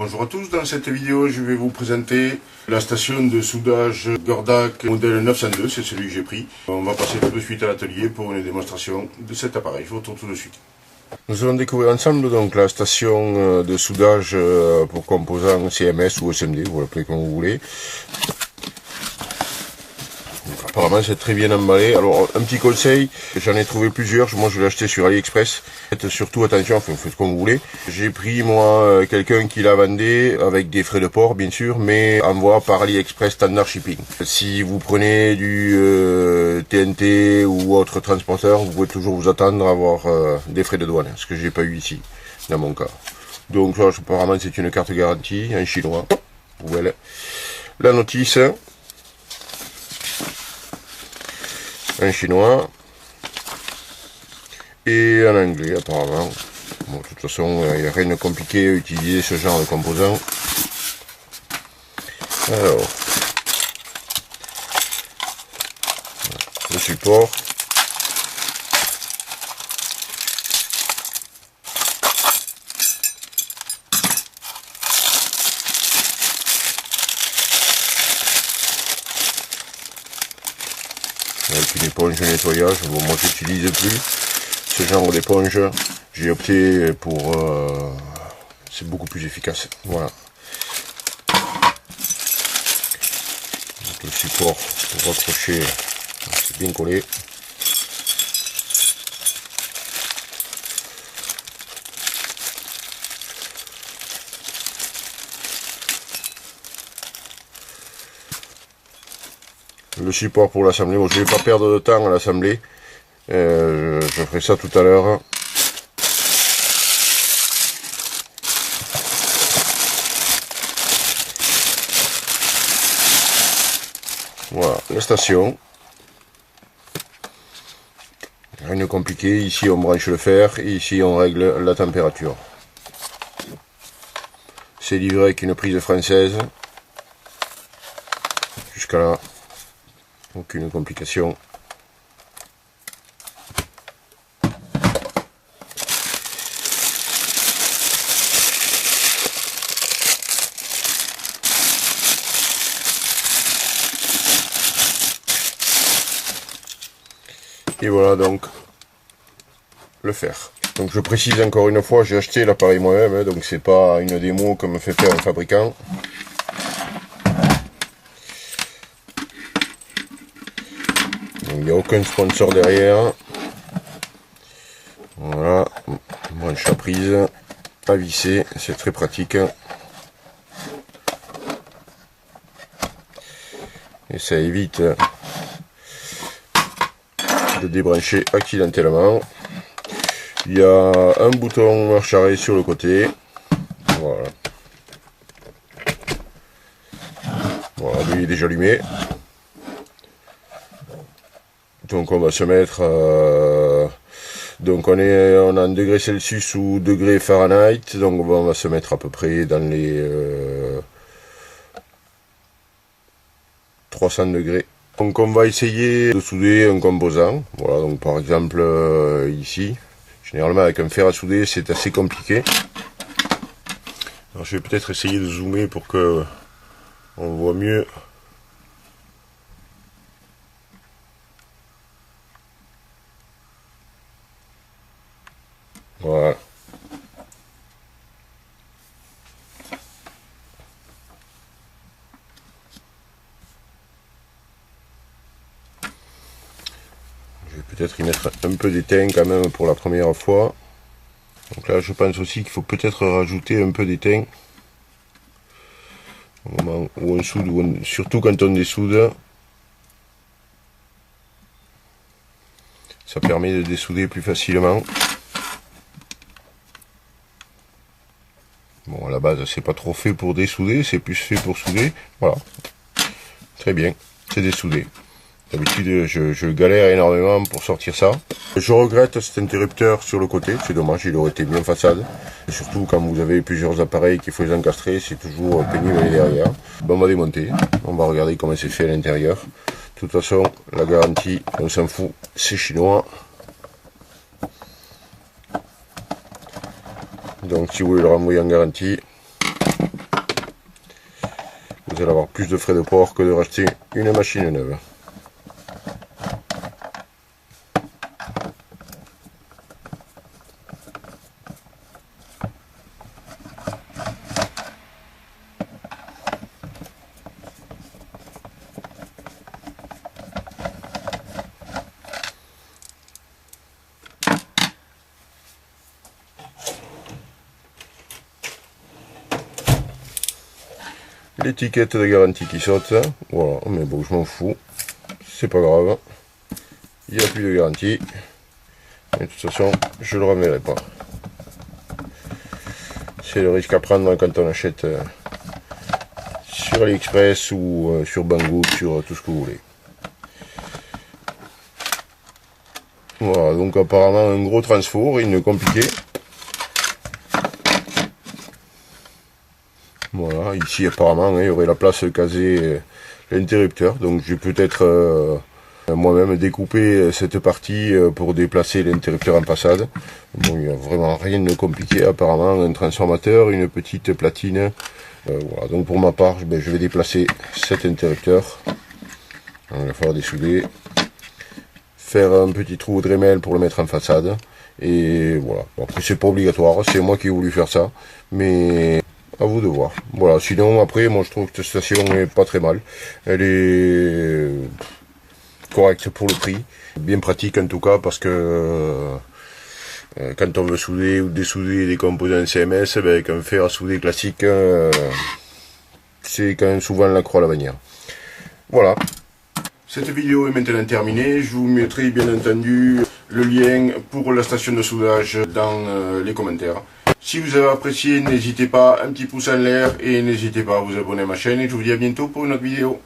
Bonjour à tous, dans cette vidéo je vais vous présenter la station de soudage Gordak modèle 902, c'est celui que j'ai pris. On va passer tout de suite à l'atelier pour une démonstration de cet appareil, je vous retrouve tout de suite. Nous allons découvrir ensemble donc la station de soudage pour composants CMS ou SMD, vous l'appelez comme vous voulez. Apparemment c'est très bien emballé. Alors un petit conseil, j'en ai trouvé plusieurs, moi je l'ai acheté sur AliExpress. Faites surtout attention, enfin, faites comme vous voulez. J'ai pris moi quelqu'un qui la vendait avec des frais de port bien sûr, mais envoie par AliExpress standard shipping. Si vous prenez du TNT ou autre transporteur, vous pouvez toujours vous attendre à avoir des frais de douane, ce que j'ai pas eu ici dans mon cas. Donc là, apparemment c'est une carte garantie en chinois. Voilà. La notice en chinois et en anglais apparemment. Bon, de toute façon, il n'y a rien de compliqué à utiliser ce genre de composants. Alors, le support. Avec une éponge de nettoyage. Bon, moi j'utilise plus ce genre d'éponge, j'ai opté pour c'est beaucoup plus efficace. Voilà. Donc, le support pour accrocher, c'est bien collé. Le support pour l'assembler, bon, je ne vais pas perdre de temps à l'assembler, je ferai ça tout à l'heure. Voilà, la station. Rien de compliqué, ici on branche le fer et ici on règle la température. C'est livré avec une prise française. Jusqu'à là. Aucune complication. Et voilà donc le fer. Donc je précise encore une fois, j'ai acheté l'appareil moi-même, hein, donc c'est pas une démo comme fait faire un fabricant. Il n'y a aucun sponsor derrière. Voilà, branche à prise, à visser, c'est très pratique. Et ça évite de débrancher accidentellement. Il y a un bouton marche arrêt sur le côté. Voilà. Voilà, lui il est déjà allumé. Donc on va se mettre donc on a en degrés Celsius ou degrés Fahrenheit, donc on va se mettre à peu près dans les 300 degrés. Donc on va essayer de souder un composant. Voilà, donc par exemple ici, généralement avec un fer à souder c'est assez compliqué. Alors je vais peut-être essayer de zoomer pour que on voit mieux. Voilà. Je vais peut-être y mettre un peu d'étain quand même pour la première fois. Donc là je pense aussi qu'il faut peut-être rajouter un peu d'étain au moment où on soude, surtout quand on dessoude. Ça permet de dessouder plus facilement. Bon, à la base, c'est pas trop fait pour dessouder, c'est plus fait pour souder. Voilà. Très bien, c'est dessoudé. D'habitude, je galère énormément pour sortir ça. Je regrette cet interrupteur sur le côté, c'est dommage, il aurait été bien façade. Et surtout, quand vous avez plusieurs appareils qu'il faut les encastrer, c'est toujours pénible aller derrière. Bon, on va démonter, on va regarder comment c'est fait à l'intérieur. De toute façon, la garantie, on s'en fout, c'est chinois. Donc si vous voulez le renvoyer en garantie, allez avoir plus de frais de port que de racheter une machine neuve. L'étiquette de garantie qui saute, voilà, mais bon, je m'en fous, c'est pas grave, il n'y a plus de garantie, et de toute façon, je le renverrai pas. C'est le risque à prendre quand on achète sur AliExpress ou sur Banggood, sur tout ce que vous voulez. Voilà, donc apparemment un gros transfo, rien de compliqué. Voilà, ici apparemment il y aurait la place de caser l'interrupteur, donc je vais peut-être moi-même découper cette partie pour déplacer l'interrupteur en façade. Bon, il n'y a vraiment rien de compliqué, apparemment un transformateur, une petite platine. Voilà, donc pour ma part, je vais déplacer cet interrupteur. Il va falloir dessouder, faire un petit trou au Dremel pour le mettre en façade, et voilà. Bon, après c'est pas obligatoire, c'est moi qui ai voulu faire ça, mais à vous de voir. Voilà, sinon après moi je trouve que cette station est pas très mal. Elle est correcte pour le prix. Bien pratique en tout cas parce que quand on veut souder ou dessouder des composants CMS, avec un fer à souder classique, c'est quand même souvent la croix à la bannière. Voilà. Cette vidéo est maintenant terminée. Je vous mettrai bien entendu le lien pour la station de soudage dans les commentaires. Si vous avez apprécié, n'hésitez pas, un petit pouce en l'air et n'hésitez pas à vous abonner à ma chaîne et je vous dis à bientôt pour une autre vidéo.